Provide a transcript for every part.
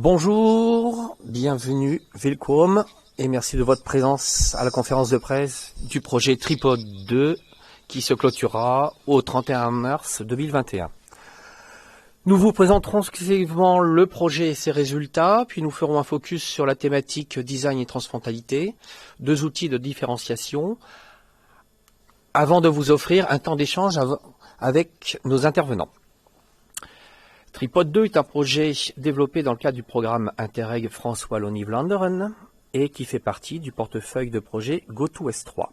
Bonjour, bienvenue, welcome, et merci de votre présence à la conférence de presse du projet Tripod 2 qui se clôturera au 31 mars 2021. Nous vous présenterons successivement le projet et ses résultats, puis nous ferons un focus sur la thématique design et transfrontalité, deux outils de différenciation, avant de vous offrir un temps d'échange avec nos intervenants. Tripod 2 est un projet développé dans le cadre du programme Interreg France-Wallonie-Vlaanderen et qui fait partie du portefeuille de projet GoToS3.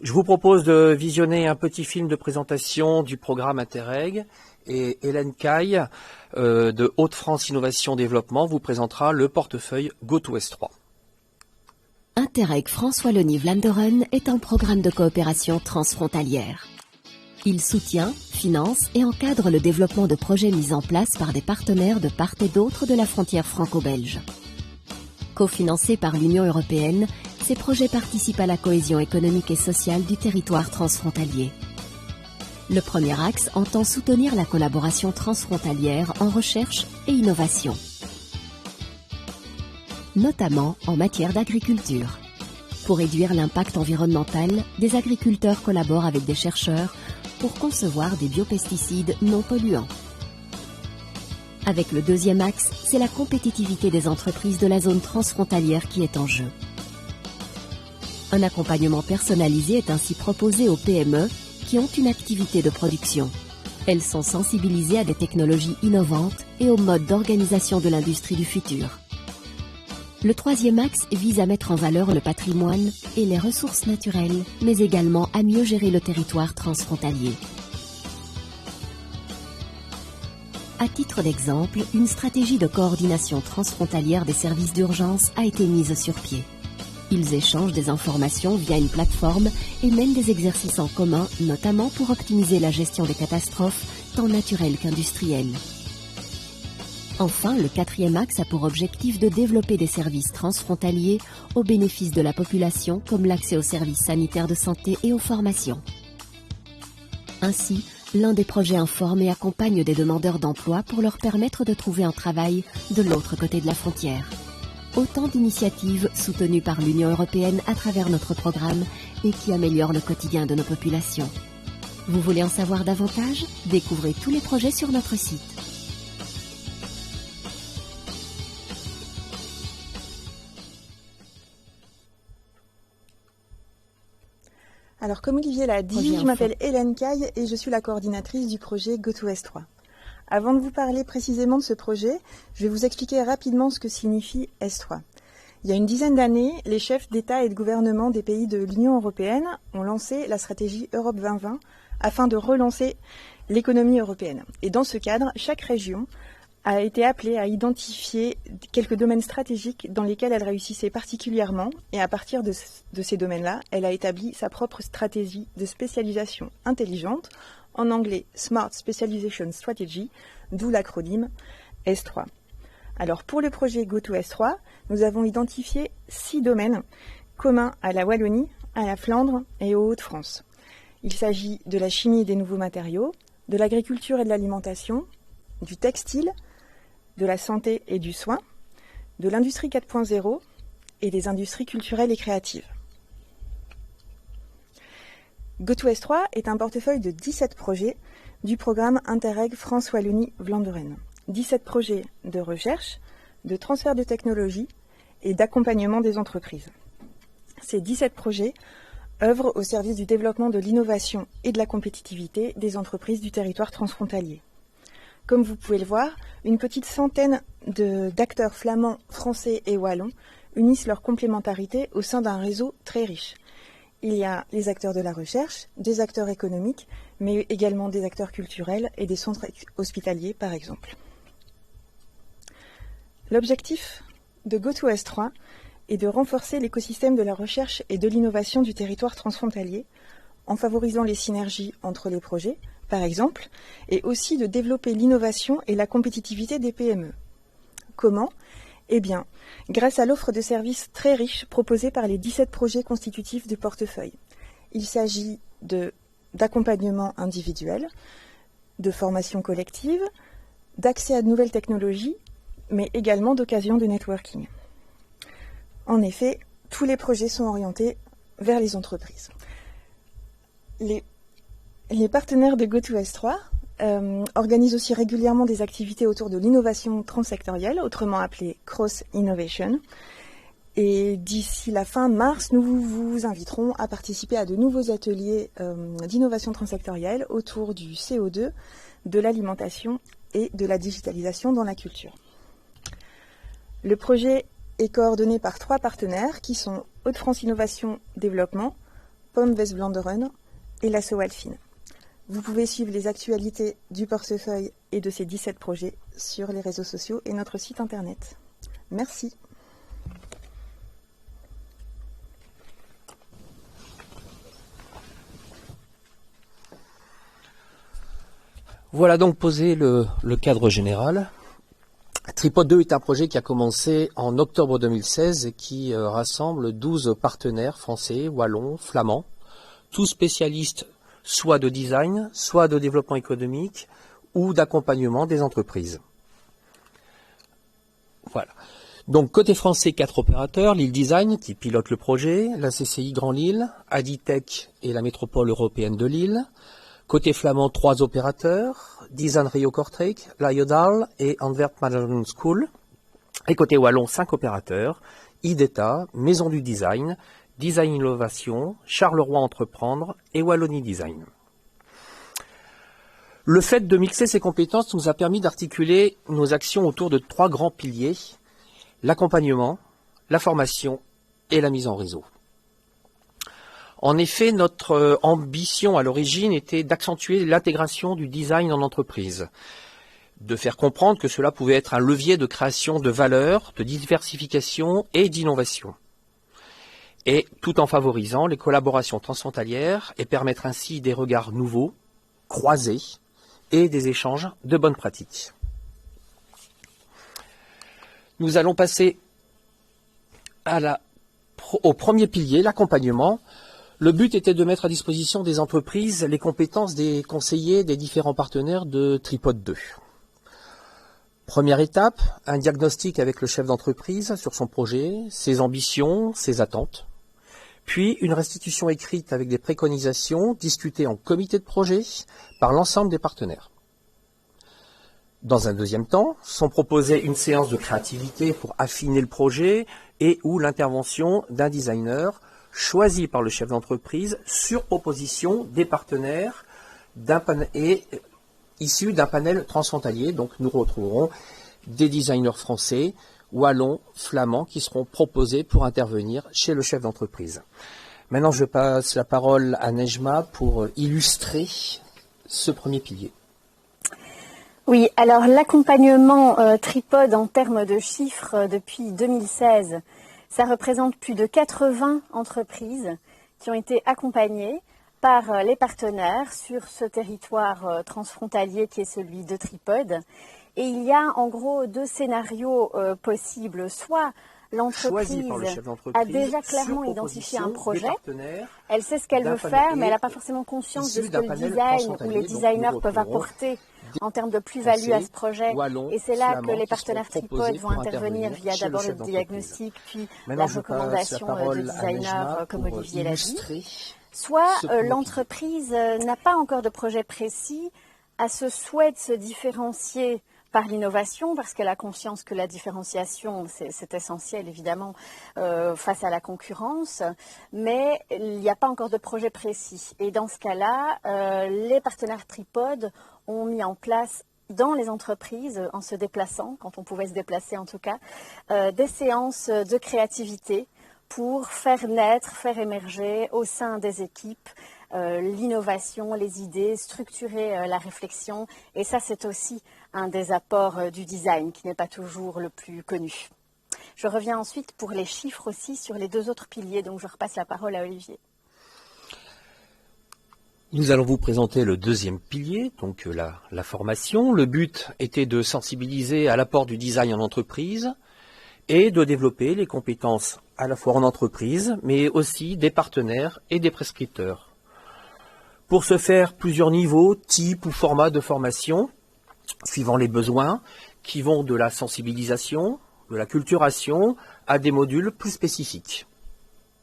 Je vous propose de visionner un petit film de présentation du programme Interreg et Hélène Caille de Hauts-de-France Innovation Développement vous présentera le portefeuille GoToS3. Interreg France-Wallonie-Vlaanderen est un programme de coopération transfrontalière. Il soutient, finance et encadre le développement de projets mis en place par des partenaires de part et d'autre de la frontière franco-belge. Cofinancés par l'Union européenne, ces projets participent à la cohésion économique et sociale du territoire transfrontalier. Le premier axe entend soutenir la collaboration transfrontalière en recherche et innovation, notamment en matière d'agriculture. Pour réduire l'impact environnemental, des agriculteurs collaborent avec des chercheurs pour concevoir des biopesticides non polluants. Avec le deuxième axe, c'est la compétitivité des entreprises de la zone transfrontalière qui est en jeu. Un accompagnement personnalisé est ainsi proposé aux PME qui ont une activité de production. Elles sont sensibilisées à des technologies innovantes et aux modes d'organisation de l'industrie du futur. Le troisième axe vise à mettre en valeur le patrimoine et les ressources naturelles, mais également à mieux gérer le territoire transfrontalier. À titre d'exemple, une stratégie de coordination transfrontalière des services d'urgence a été mise sur pied. Ils échangent des informations via une plateforme et mènent des exercices en commun, notamment pour optimiser la gestion des catastrophes, tant naturelles qu'industrielles. Enfin, le quatrième axe a pour objectif de développer des services transfrontaliers au bénéfice de la population, comme l'accès aux services sanitaires de santé et aux formations. Ainsi, l'un des projets informe et accompagne des demandeurs d'emploi pour leur permettre de trouver un travail de l'autre côté de la frontière. Autant d'initiatives soutenues par l'Union européenne à travers notre programme et qui améliorent le quotidien de nos populations. Vous voulez en savoir davantage? Découvrez tous les projets sur notre site. Alors, comme Olivier l'a dit, je m'appelle Hélène Caille et je suis la coordinatrice du projet GoToS3. Avant de vous parler précisément de ce projet, je vais vous expliquer rapidement ce que signifie S3. Il y a une dizaine d'années, les chefs d'État et de gouvernement des pays de l'Union européenne ont lancé la stratégie Europe 2020 afin de relancer l'économie européenne. Et dans ce cadre, chaque région a été appelée à identifier quelques domaines stratégiques dans lesquels elle réussissait particulièrement, et à partir de ces domaines-là, elle a établi sa propre stratégie de spécialisation intelligente, en anglais Smart Specialization Strategy, d'où l'acronyme S3. Alors pour le projet GoToS3, nous avons identifié 6 domaines communs à la Wallonie, à la Flandre et aux Hauts-de-France. Il s'agit de la chimie et des nouveaux matériaux, de l'agriculture et de l'alimentation, du textile, de la santé et du soin, de l'industrie 4.0 et des industries culturelles et créatives. GoToS3 est un portefeuille de 17 projets du programme Interreg France-Wallonie-Vlaanderen. 17 projets de recherche, de transfert de technologie et d'accompagnement des entreprises. Ces 17 projets œuvrent au service du développement de l'innovation et de la compétitivité des entreprises du territoire transfrontalier. Comme vous pouvez le voir, une petite centaine d'acteurs flamands, français et wallons unissent leur complémentarité au sein d'un réseau très riche. Il y a les acteurs de la recherche, des acteurs économiques, mais également des acteurs culturels et des centres hospitaliers, par exemple. L'objectif de GoToS3 est de renforcer l'écosystème de la recherche et de l'innovation du territoire transfrontalier en favorisant les synergies entre les projets, par exemple, et aussi de développer l'innovation et la compétitivité des PME. Comment ? Eh bien, grâce à l'offre de services très riche proposée par les 17 projets constitutifs du portefeuille. Il s'agit d'accompagnement individuel, de formation collective, d'accès à de nouvelles technologies, mais également d'occasions de networking. En effet, tous les projets sont orientés vers les entreprises. Les partenaires de GoToS3 organisent aussi régulièrement des activités autour de l'innovation transsectorielle, autrement appelée Cross Innovation. Et d'ici la fin mars, nous vous inviterons à participer à de nouveaux ateliers d'innovation transsectorielle autour du CO2, de l'alimentation et de la digitalisation dans la culture. Le projet est coordonné par 3 partenaires qui sont Hauts-de-France Innovation Développement, Pomme West-Vlaanderen et l'Asso Alfine. Vous pouvez suivre les actualités du portefeuille et de ces 17 projets sur les réseaux sociaux et notre site internet. Merci. Voilà donc posé le cadre général. Tripod 2 est un projet qui a commencé en octobre 2016 et qui rassemble 12 partenaires français, wallons, flamands, tous spécialistes soit de design, soit de développement économique ou d'accompagnement des entreprises. Voilà. Donc côté français, 4 opérateurs, Lille Design qui pilote le projet, la CCI Grand Lille, Aditech et la métropole européenne de Lille. Côté flamand, 3 opérateurs, Design Rio Kortrijk, Lyodal et Antwerp Management School. Et côté wallon, 5 opérateurs, IDETA, Maison du Design, Design Innovation, Charleroi Entreprendre et Wallonie Design. Le fait de mixer ces compétences nous a permis d'articuler nos actions autour de 3 grands piliers, l'accompagnement, la formation et la mise en réseau. En effet, notre ambition à l'origine était d'accentuer l'intégration du design en entreprise, de faire comprendre que cela pouvait être un levier de création de valeur, de diversification et d'innovation, et tout en favorisant les collaborations transfrontalières et permettre ainsi des regards nouveaux, croisés, et des échanges de bonnes pratiques. Nous allons passer au premier pilier, l'accompagnement. Le but était de mettre à disposition des entreprises les compétences des conseillers des différents partenaires de Tripod 2. Première étape, un diagnostic avec le chef d'entreprise sur son projet, ses ambitions, ses attentes. Puis une restitution écrite avec des préconisations discutées en comité de projet par l'ensemble des partenaires. Dans un deuxième temps, sont proposées une séance de créativité pour affiner le projet et ou l'intervention d'un designer choisi par le chef d'entreprise sur proposition des partenaires issus d'un panel transfrontalier. Donc nous retrouverons des designers français, wallons, flamands qui seront proposés pour intervenir chez le chef d'entreprise. Maintenant je passe la parole à Nejma pour illustrer ce premier pilier. Oui, alors l'accompagnement Tripod en termes de chiffres depuis 2016, ça représente plus de 80 entreprises qui ont été accompagnées par les partenaires sur ce territoire transfrontalier qui est celui de Tripod. Et il y a en gros 2 scénarios possibles. Soit l'entreprise a déjà clairement identifié un projet, elle sait ce qu'elle veut faire, mais elle n'a pas forcément conscience de ce que le design ou les designers peuvent apporter en termes de plus-value à ce projet. Et c'est là que les partenaires Tripod vont intervenir via d'abord le diagnostic, puis la recommandation de designers comme Olivier l'a dit. Soit l'entreprise n'a pas encore de projet précis, a ce souhait de se différencier par l'innovation, parce qu'elle a conscience que la différenciation, c'est essentiel évidemment face à la concurrence, mais il n'y a pas encore de projet précis. Et dans ce cas-là, les partenaires Tripod ont mis en place dans les entreprises, en se déplaçant, quand on pouvait se déplacer en tout cas, des séances de créativité pour faire naître, faire émerger au sein des équipes l'innovation, les idées, structurer la réflexion. Et ça, c'est aussi un des apports du design qui n'est pas toujours le plus connu. Je reviens ensuite pour les chiffres aussi sur les 2 autres piliers, donc je repasse la parole à Olivier. Nous allons vous présenter le deuxième pilier, donc la formation. Le but était de sensibiliser à l'apport du design en entreprise et de développer les compétences à la fois en entreprise, mais aussi des partenaires et des prescripteurs. Pour ce faire, plusieurs niveaux, types ou formats de formation, suivant les besoins, qui vont de la sensibilisation, de la culturation, à des modules plus spécifiques.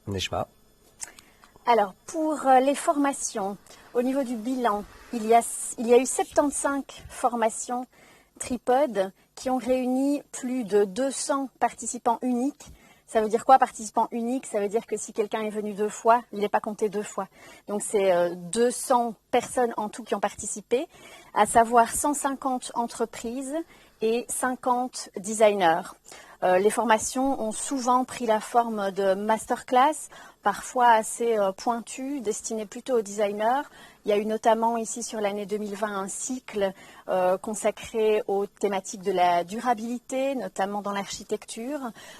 Nejma. Alors, pour les formations, au niveau du bilan, il y a eu 75 formations Tripod qui ont réuni plus de 200 participants uniques. Ça veut dire quoi, participant unique? Ça veut dire que si quelqu'un est venu 2 fois, il n'est pas compté 2 fois. Donc c'est 200 personnes en tout qui ont participé, à savoir 150 entreprises et 50 designers. Les formations ont souvent pris la forme de masterclass, parfois assez pointues, destinées plutôt aux designers. Il y a eu notamment ici sur l'année 2020 un cycle consacré aux thématiques de la durabilité, notamment dans l'architecture.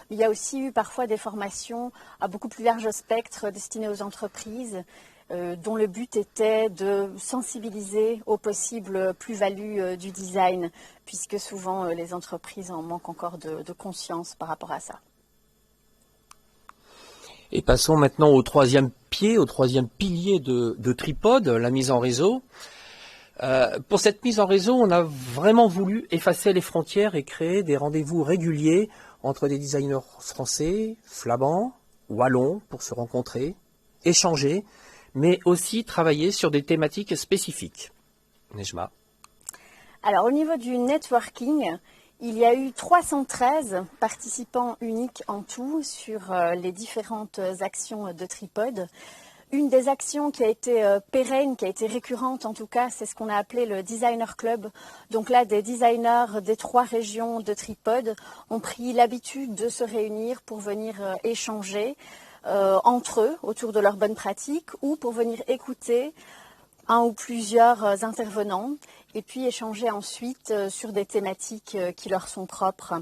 Il y a aussi eu parfois des formations à beaucoup plus large spectre destinées aux entreprises, dont le but était de sensibiliser aux possibles plus-values du design, puisque souvent les entreprises en manquent encore de conscience par rapport à ça. Et passons maintenant au troisième pilier de Tripod, la mise en réseau. Pour cette mise en réseau, on a vraiment voulu effacer les frontières et créer des rendez-vous réguliers entre des designers français, flamands, wallons pour se rencontrer, échanger, mais aussi travailler sur des thématiques spécifiques. Nejma. Alors au niveau du networking, il y a eu 313 participants uniques en tout sur les différentes actions de Tripod. Une des actions qui a été pérenne, qui a été récurrente en tout cas, c'est ce qu'on a appelé le Designer Club. Donc là, des designers des 3 régions de Tripod ont pris l'habitude de se réunir pour venir échanger entre eux autour de leurs bonnes pratiques ou pour venir écouter un ou plusieurs intervenants et puis échanger ensuite sur des thématiques qui leur sont propres.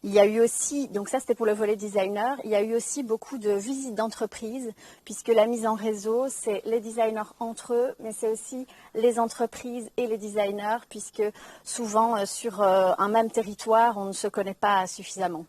Il y a eu aussi, donc ça c'était pour le volet designer, il y a eu aussi beaucoup de visites d'entreprise, puisque la mise en réseau, c'est les designers entre eux, mais c'est aussi les entreprises et les designers, puisque souvent sur un même territoire, on ne se connaît pas suffisamment.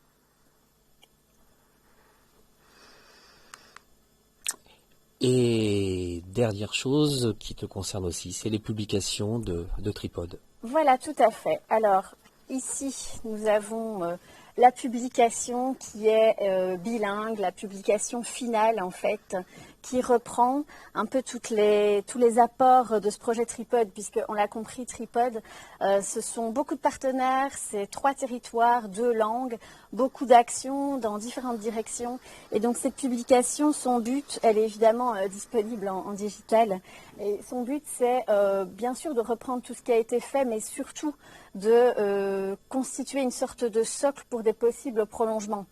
Et dernière chose qui te concerne aussi, c'est les publications de Tripod. Voilà, tout à fait. Alors, ici, nous avons la publication qui est bilingue, la publication finale, en fait, qui reprend un peu tous les apports de ce projet Tripod, puisqu'on l'a compris, Tripod, ce sont beaucoup de partenaires, c'est 3 territoires, 2 langues, beaucoup d'actions dans différentes directions. Et donc cette publication, son but, elle est évidemment disponible en digital. Et son but, c'est bien sûr de reprendre tout ce qui a été fait, mais surtout de constituer une sorte de socle pour des possibles prolongements.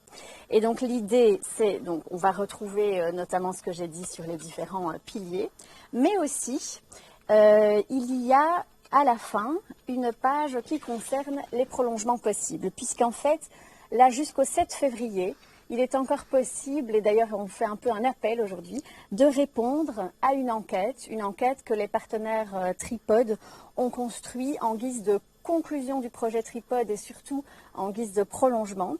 Et donc l'idée, c'est, donc on va retrouver notamment ce que j'ai dit sur les différents piliers, mais aussi il y a à la fin une page qui concerne les prolongements possibles, puisqu'en fait, là jusqu'au 7 février, il est encore possible, et d'ailleurs on fait un peu un appel aujourd'hui, de répondre à une enquête que les partenaires Tripod ont construit en guise de conclusion du projet Tripod et surtout en guise de prolongement.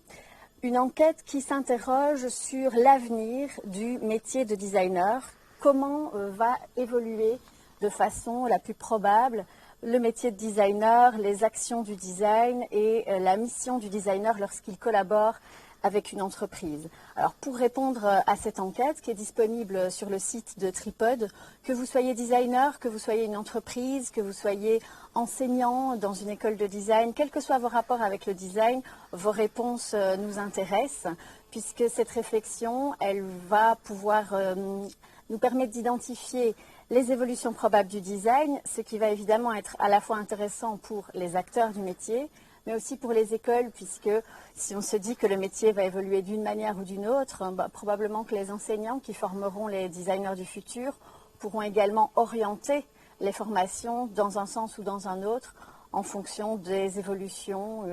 Une enquête qui s'interroge sur l'avenir du métier de designer, comment va évoluer de façon la plus probable le métier de designer, les actions du design et la mission du designer lorsqu'il collabore avec une entreprise. Alors pour répondre à cette enquête qui est disponible sur le site de Tripod, que vous soyez designer, que vous soyez une entreprise, que vous soyez enseignant dans une école de design, quels que soient vos rapports avec le design, vos réponses nous intéressent, puisque cette réflexion, elle va pouvoir nous permettre d'identifier les évolutions probables du design, ce qui va évidemment être à la fois intéressant pour les acteurs du métier, mais aussi pour les écoles, puisque si on se dit que le métier va évoluer d'une manière ou d'une autre, probablement que les enseignants qui formeront les designers du futur pourront également orienter les formations dans un sens ou dans un autre en fonction des évolutions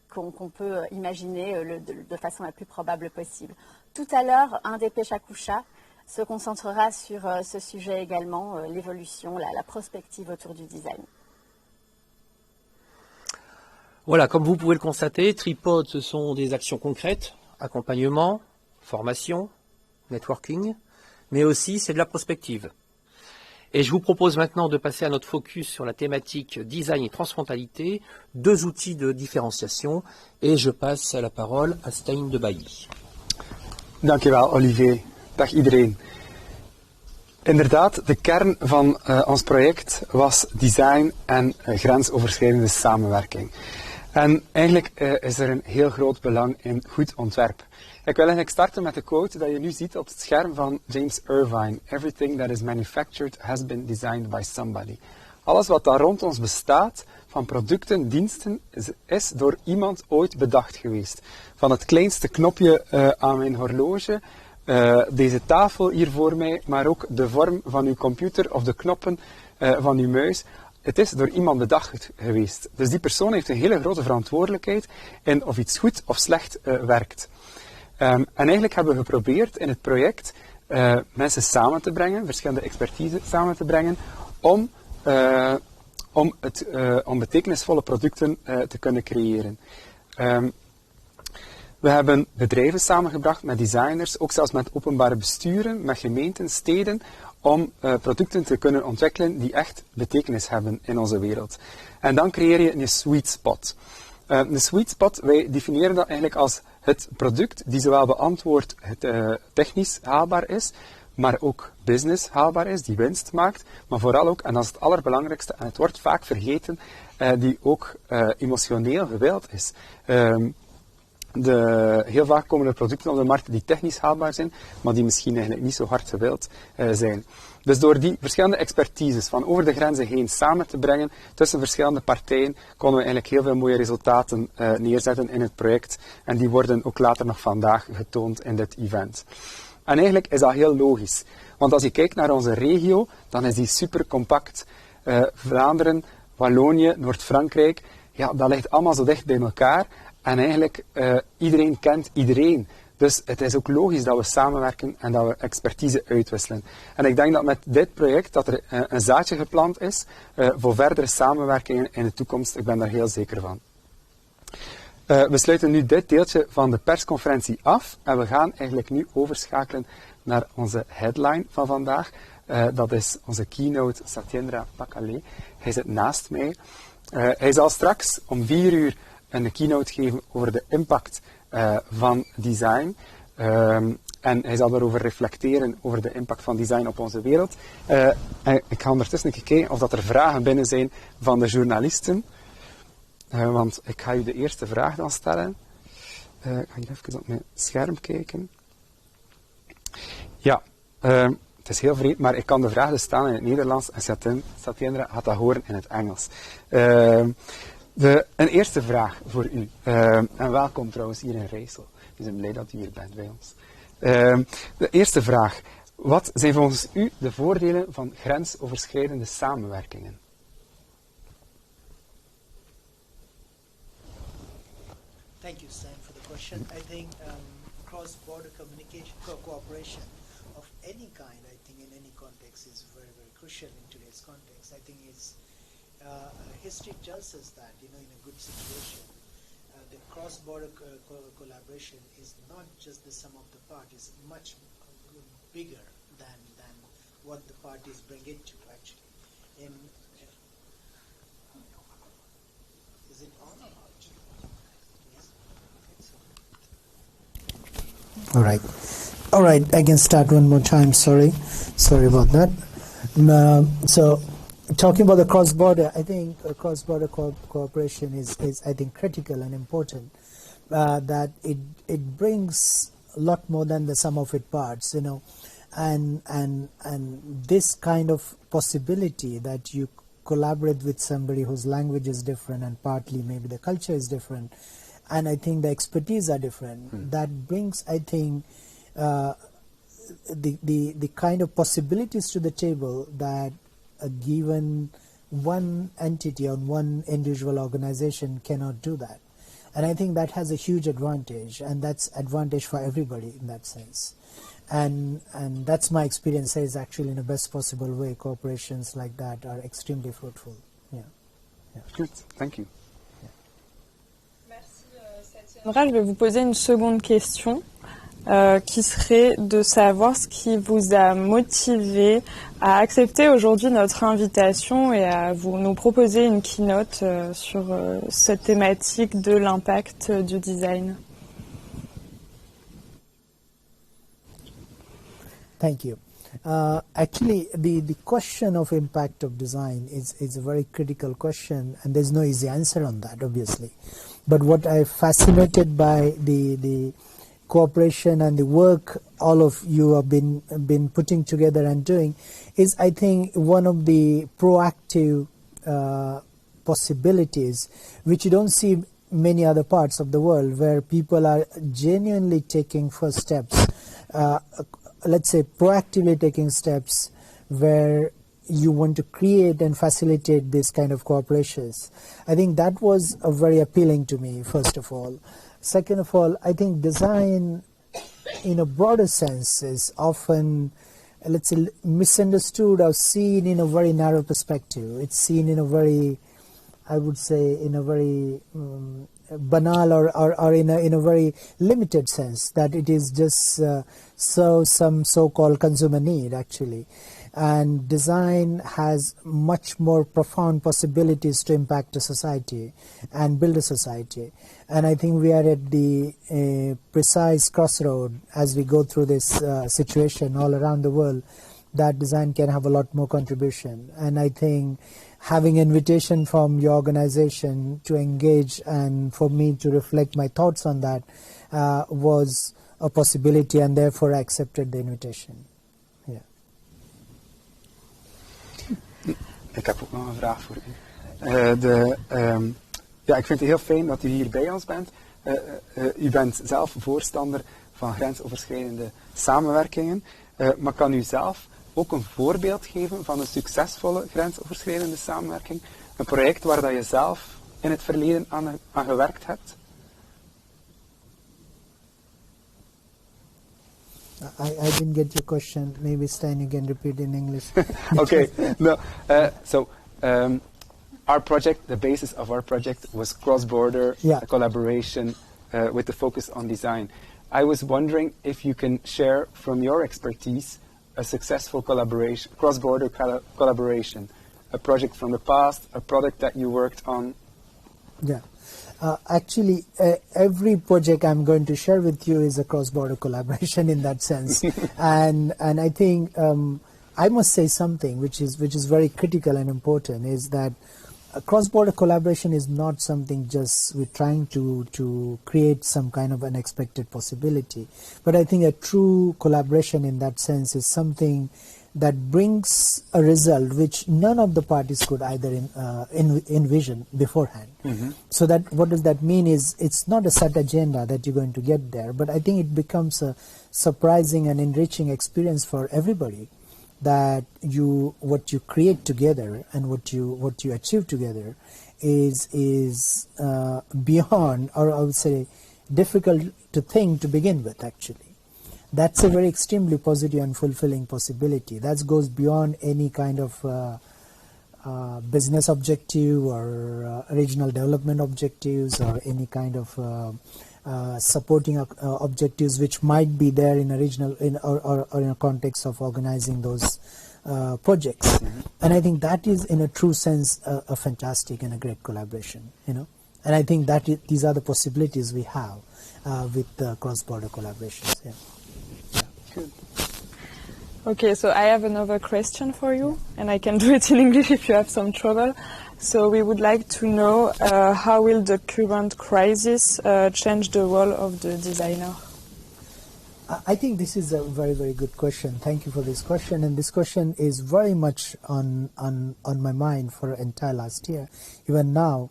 qu'on peut imaginer de façon la plus probable possible. Tout à l'heure, un des Péchakucha se concentrera sur ce sujet également, l'évolution, la prospective autour du design. Voilà, comme vous pouvez le constater, Tripod, ce sont des actions concrètes, accompagnement, formation, networking, mais aussi c'est de la prospective. Et je vous propose maintenant de passer à notre focus sur la thématique design et transfrontalité, 2 outils de différenciation. Et je passe la parole à Stijn de Bailly. Dankjewel, Olivier. Dag iedereen. Inderdaad, de kern van ons project was design en grensoverschrijdende samenwerking. En eigenlijk is er een heel groot belang in goed ontwerp. Ik wil eigenlijk starten met de quote dat je nu ziet op het scherm van James Irvine. Everything that is manufactured has been designed by somebody. Alles wat daar rond ons bestaat, van producten, diensten, is door iemand ooit bedacht geweest. Van het kleinste knopje aan mijn horloge, deze tafel hier voor mij, maar ook de vorm van uw computer of de knoppen van uw muis. Het is door iemand bedacht geweest. Dus die persoon heeft een hele grote verantwoordelijkheid in of iets goed of slecht werkt. En eigenlijk hebben we geprobeerd in het project mensen samen te brengen, verschillende expertise samen te brengen, om betekenisvolle producten te kunnen creëren. We hebben bedrijven samengebracht met designers, ook zelfs met openbare besturen, met gemeenten, steden, om producten te kunnen ontwikkelen die echt betekenis hebben in onze wereld. En dan creëer je een sweet spot. De sweet spot, wij definiëren dat eigenlijk als het product die zowel beantwoordt het technisch haalbaar is, maar ook business haalbaar is, die winst maakt, maar vooral ook, en dat is het allerbelangrijkste, en het wordt vaak vergeten, die ook emotioneel gewild is. Heel vaak komen er producten op de markt die technisch haalbaar zijn, maar die misschien eigenlijk niet zo hard gewild zijn. Dus door die verschillende expertises van over de grenzen heen samen te brengen tussen verschillende partijen, konden we eigenlijk heel veel mooie resultaten neerzetten in het project. En die worden ook later nog vandaag getoond in dit event. En eigenlijk is dat heel logisch. Want als je kijkt naar onze regio, dan is die super compact. Vlaanderen, Wallonië, Noord-Frankrijk, ja, dat ligt allemaal zo dicht bij elkaar. En eigenlijk, iedereen kent iedereen. Dus het is ook logisch dat we samenwerken en dat we expertise uitwisselen. En ik denk dat met dit project dat er een zaadje geplant is voor verdere samenwerkingen in de toekomst. Ik ben daar heel zeker van. We sluiten nu dit deeltje van de persconferentie af en we gaan eigenlijk nu overschakelen naar onze headline van vandaag. Dat is onze keynote Satyendra Pakale. Hij zit naast mij. Hij zal straks om 4 uur een keynote geven over de impact van design. En hij zal daarover reflecteren, over de impact van design op onze wereld. En ik ga ondertussen kijken of dat er vragen binnen zijn van de journalisten. Want ik ga u de eerste vraag dan stellen. Ik ga hier even op mijn scherm kijken. Ja, het is heel vreemd, maar ik kan de vraag dus stellen in het Nederlands en Satyendra gaat dat horen in het Engels. Een eerste vraag voor u. En welkom trouwens hier in Rijssel. We zijn blij dat u hier bent bij ons. De eerste vraag. Wat zijn volgens u de voordelen van grensoverschrijdende samenwerkingen? Thank you, Sam, for the question. I think cross-border communication, cooperation of any kind, I think in any context is very, very crucial in today's context. I think it's history tells us that, in a good situation, the cross-border collaboration is not just the sum of the parts, much bigger than what the parties bring it to, actually. Is it on or not? All right, I can start one more time, sorry about that. So talking about the cross-border, I think cross-border cooperation is I think critical and important, that it brings a lot more than the sum of its parts, and this kind of possibility that you collaborate with somebody whose language is different and partly maybe the culture is different, and I think the expertise are different. That brings, I think, the kind of possibilities to the table that a given one entity or one individual organization cannot do that. And I think that has a huge advantage, and that's advantage for everybody in that sense. And that's my experience, is actually in the best possible way, cooperations like that are extremely fruitful. Yeah. Good, thank you. Je vais vous poser une seconde question. qui serait de savoir ce qui vous a motivé à accepter aujourd'hui notre invitation et à nous proposer une keynote sur cette thématique de l'impact du design. Thank you. Actually, the question of impact of design is a very critical question, and there's no easy answer on that, obviously. But what I'm fascinated by the cooperation and the work all of you have been putting together and doing is, I think, one of the proactive possibilities which you don't see many other parts of the world, where people are genuinely taking first steps, let's say proactively taking steps where you want to create and facilitate this kind of cooperations. I think that was very appealing to me, first of all. Second of all, I think design in a broader sense is often, let's say, misunderstood or seen in a very narrow perspective. It's seen in a very, I would say, in a very banal or in a very limited sense, that it is just some so-called consumer need, actually. And design has much more profound possibilities to impact a society and build a society. And I think we are at the precise crossroad as we go through this situation all around the world, that design can have a lot more contribution. And I think having invitation from your organization to engage and for me to reflect my thoughts on that was a possibility, and therefore I accepted the invitation. Ik heb ook nog een vraag voor u. Ik vind het heel fijn dat u hier bij ons bent. U bent zelf voorstander van grensoverschrijdende samenwerkingen. Maar kan u zelf ook een voorbeeld geven van een succesvolle grensoverschrijdende samenwerking? Een project waar dat je zelf in het verleden aan gewerkt hebt? I didn't get your question. Maybe Stijn, you can repeat in English. Okay. No. Our project, the basis of our project was cross-border collaboration with the focus on design. I was wondering if you can share from your expertise a successful collaboration, cross-border collaboration, a project from the past, a product that you worked on. Yeah. Actually, every project I'm going to share with you is a cross-border collaboration in that sense. and I think I must say something which is very critical and important, is that a cross-border collaboration is not something just we're trying to create some kind of unexpected possibility. But I think a true collaboration in that sense is something that brings a result which none of the parties could either envision beforehand. Mm-hmm. So that what does that mean is, it's not a set agenda that you're going to get there, but I think it becomes a surprising and enriching experience for everybody, that what you create together and what you achieve together is beyond, or I would say difficult to think to begin with, actually. That's a very extremely positive and fulfilling possibility. That goes beyond any kind of business objective or regional development objectives or any kind of supporting objectives which might be there in a regional or in a context of organizing those projects. Mm-hmm. And I think that is, in a true sense, a fantastic and a great collaboration. And I think that these are the possibilities we have with cross-border collaborations. Yeah. Good. Okay, so I have another question for you, and I can do it in English if you have some trouble. So we would like to know how will the current crisis change the role of the designer? I think this is a very, very good question. Thank you for this question. And this question is very much on my mind for the entire last year. Even now,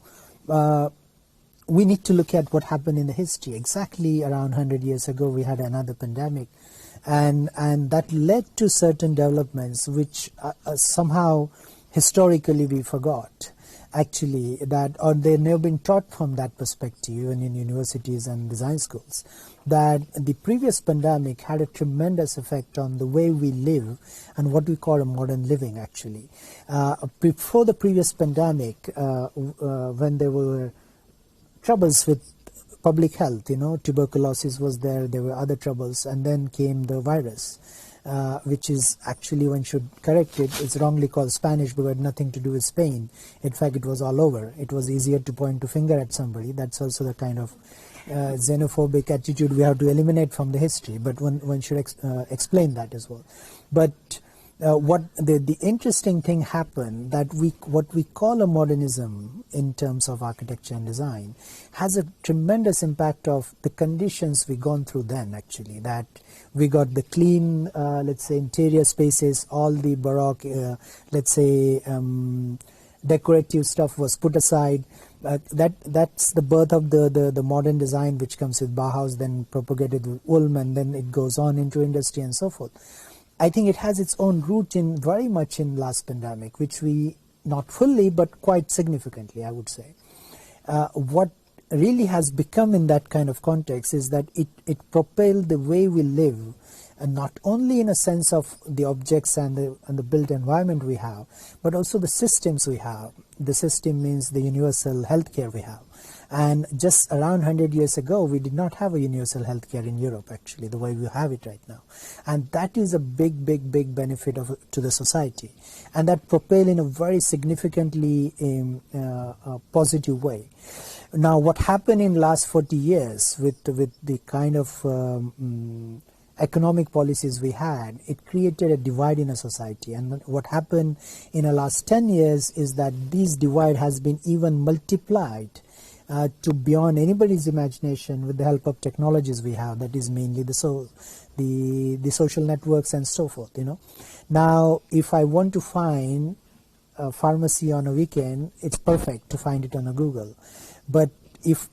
we need to look at what happened in the history. Exactly around 100 years ago, we had another pandemic. And that led to certain developments which somehow historically we forgot, actually, that, or they've never been taught from that perspective, even in universities and design schools, that the previous pandemic had a tremendous effect on the way we live and what we call a modern living, actually. Before the previous pandemic, when there were troubles with public health, tuberculosis was there were other troubles, and then came the virus, which is actually, one should correct it, it's wrongly called Spanish, but it had nothing to do with Spain. In fact, it was all over. It was easier to point a finger at somebody. That's also the kind of xenophobic attitude we have to eliminate from the history, but one should explain that as well. But what the interesting thing happened, that what we call a modernism in terms of architecture and design has a tremendous impact of the conditions we gone through then, actually, that we got the clean, let's say, interior spaces, all the Baroque, let's say, decorative stuff was put aside. That's the birth of the modern design, which comes with Bauhaus, then propagated with Ulm, and then it goes on into industry and so forth. I think it has its own root in very much in last pandemic, which we, not fully, but quite significantly, I would say. What really has become in that kind of context is that it propelled the way we live, and not only in a sense of the objects and the built environment we have, but also the systems we have. The system means the universal healthcare we have. And just around 100 years ago, we did not have a universal healthcare in Europe, actually, the way we have it right now. And that is a big, big, big benefit to the society. And that propelled in a very significantly positive way. Now, what happened in the last 40 years with the kind of economic policies we had, it created a divide in a society. And what happened in the last 10 years is that this divide has been even multiplied to beyond anybody's imagination with the help of technologies we have, that is mainly the social networks and so forth, Now, if I want to find a pharmacy on a weekend, it's perfect to find it on a Google. But if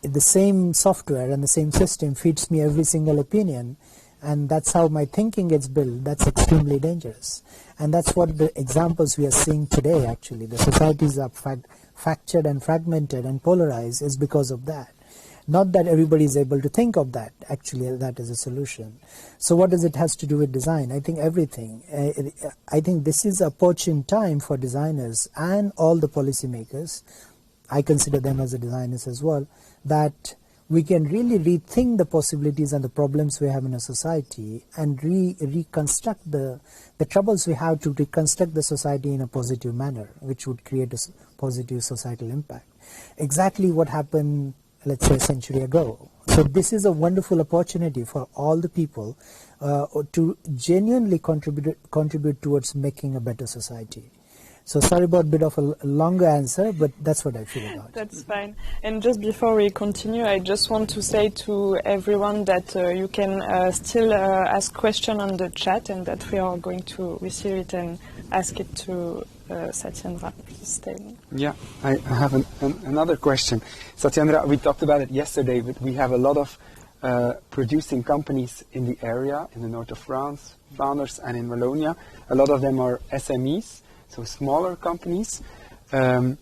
the same software and the same system feeds me every single opinion, and that's how my thinking gets built, that's extremely dangerous. And that's what the examples we are seeing today, actually. The societies are fractured and fragmented and polarized is because of that. Not that everybody is able to think of that, actually, that is a solution. So what does it has to do with design? I think everything. I think this is an opportune time for designers and all the policymakers, I consider them as the designers as well, that we can really rethink the possibilities and the problems we have in a society and reconstruct the troubles we have, to reconstruct the society in a positive manner, which would create a positive societal impact. Exactly what happened, let's say, a century ago. So this is a wonderful opportunity for all the people to genuinely contribute towards making a better society. So sorry about a bit of a longer answer, but that's what I feel about it. That's fine. And just before we continue, I just want to say to everyone that you can still ask questions on the chat, and that we are going to receive it and ask it to Satyendra. Please stay. Yeah, I have another question. Satyendra, we talked about it yesterday, but we have a lot of producing companies in the area, in the north of France, Flanders and in Wallonia. A lot of them are SMEs. So smaller companies, and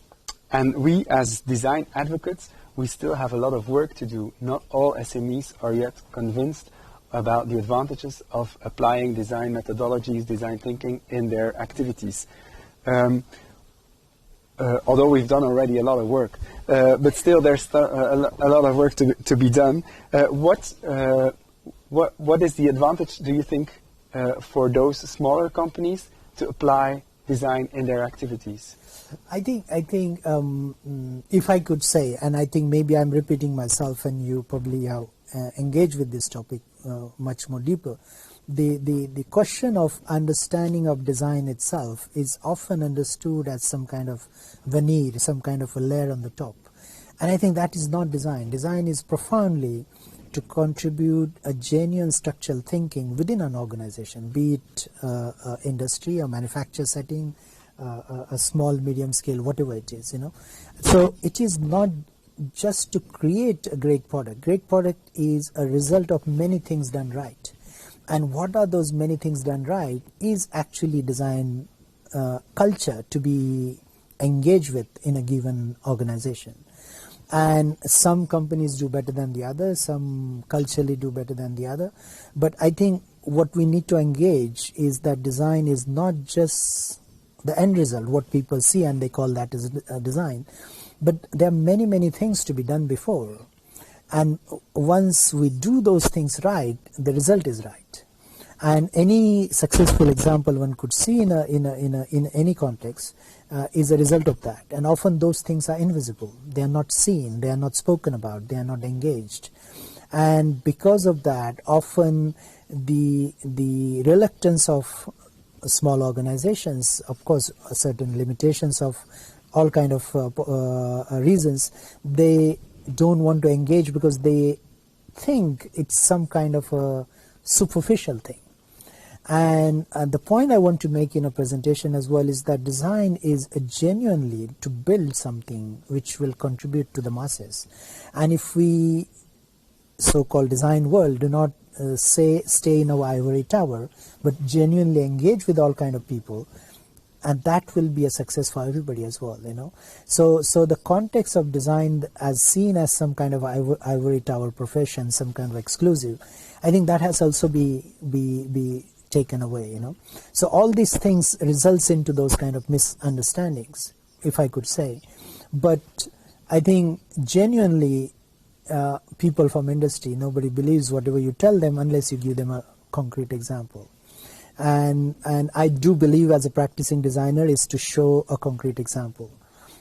we as design advocates, we still have a lot of work to do. Not all SMEs are yet convinced about the advantages of applying design methodologies, design thinking in their activities. Although we've done already a lot of work, but still there's a lot of work to be done. What is the advantage, do you think, for those smaller companies to apply design in their activities? I think if I could say, and I think maybe I'm repeating myself and you probably have engaged with this topic much more deeper, the question of understanding of design itself is often understood as some kind of veneer, some kind of a layer on the top. And I think that is not design. Design is profoundly to contribute a genuine structural thinking within an organization, be it industry or manufacture setting, a small, medium scale, whatever it is, So it is not just to create a great product. Great product is a result of many things done right. And what are those many things done right is actually design culture to be engaged with in a given organization. And some companies do better than the other, some culturally do better than the other. But I think what we need to engage is that design is not just the end result, what people see and they call that as a design. But there are many, many things to be done before. And once we do those things right, the result is right. And any successful example one could see in any context is a result of that. And often those things are invisible. They are not seen. They are not spoken about. They are not engaged. And because of that, often the reluctance of small organizations, of course, certain limitations of all kind of reasons, they don't want to engage because they think it's some kind of a superficial thing. And the point I want to make in a presentation as well is that design is genuinely to build something which will contribute to the masses. And if we, so-called design world, do not stay in our ivory tower, but genuinely engage with all kind of people, and that will be a success for everybody as well, you know. So the context of design as seen as some kind of ivory tower profession, some kind of exclusive, I think that has also be taken away, you know. So all these things results into those kind of misunderstandings, if I could say. But I think genuinely people from industry, nobody believes whatever you tell them unless you give them a concrete example. And I do believe as a practicing designer is to show a concrete example.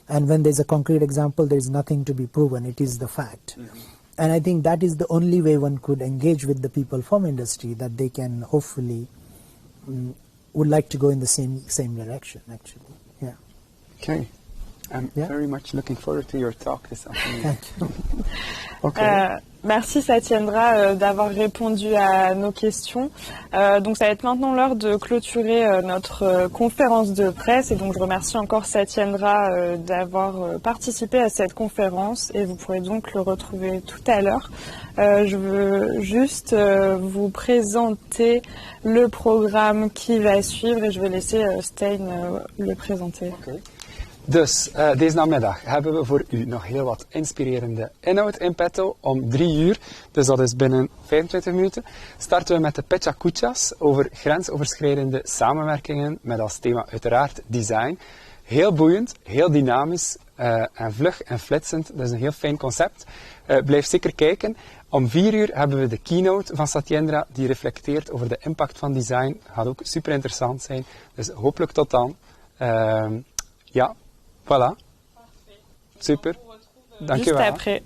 And when there's a concrete example, there's nothing to be proven. It is the fact. Mm-hmm. And I think that is the only way one could engage with the people from industry, that they can hopefully would like to go in the same direction, actually. Yeah. Okay. I'm very much looking forward to your talk this afternoon. Thank you. Okay. Merci Satyendra d'avoir répondu à nos questions. Donc ça va être maintenant l'heure de clôturer notre conférence de presse, et donc je remercie encore Satyendra d'avoir participé à cette conférence, et vous pourrez donc le retrouver tout à l'heure. Je veux juste vous présenter le programme qui va suivre, et je vais laisser Stijn le présenter. Okay. Dus deze namiddag hebben we voor u nog heel wat inspirerende inhoud in petto. Om 3 uur, dus dat is binnen 25 minuten, starten we met de Pecha Kuchas over grensoverschrijdende samenwerkingen met als thema uiteraard design. Heel boeiend, heel dynamisch en vlug en flitsend. Dat is een heel fijn concept. Blijf zeker kijken. Om 4 uur hebben we de keynote van Satyendra die reflecteert over de impact van design. Gaat ook super interessant zijn. Dus hopelijk tot dan. Ja. Voilà. Super. Dank je wel. Juste après.